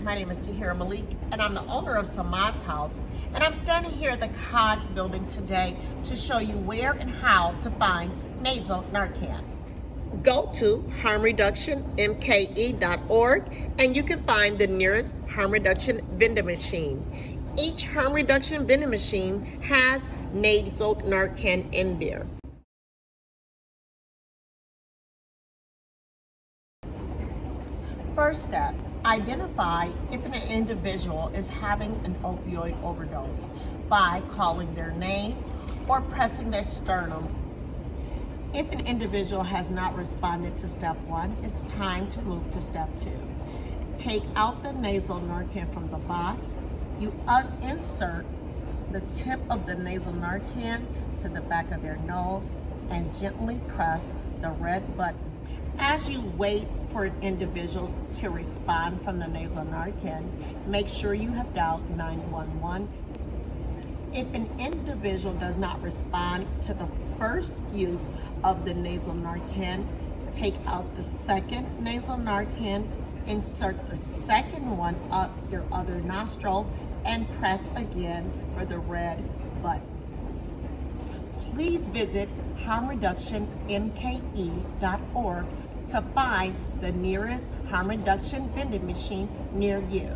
My name is Tahira Malik, and I'm the owner of Samad's House, and I'm standing here at the Cogs building today to show you where and how to find nasal Narcan. Go to harmreductionmke.org and you can find the nearest harm reduction vending machine. Each harm reduction vending machine has nasal Narcan in there. First step, identify if an individual is having an opioid overdose by calling their name or pressing their sternum. If an individual has not responded to step 1, it's time to move to step 2. Take out the nasal Narcan from the box. You insert the tip of the nasal Narcan to the back of their nose and gently press the red button. As you wait for an individual to respond from the nasal Narcan, make sure you have dialed 911. If an individual does not respond to the first use of the nasal Narcan, take out the second nasal Narcan, insert the second one up their other nostril, and press again for the red button. Please visit harmreductionmke.org to find the nearest harm reduction vending machine near you.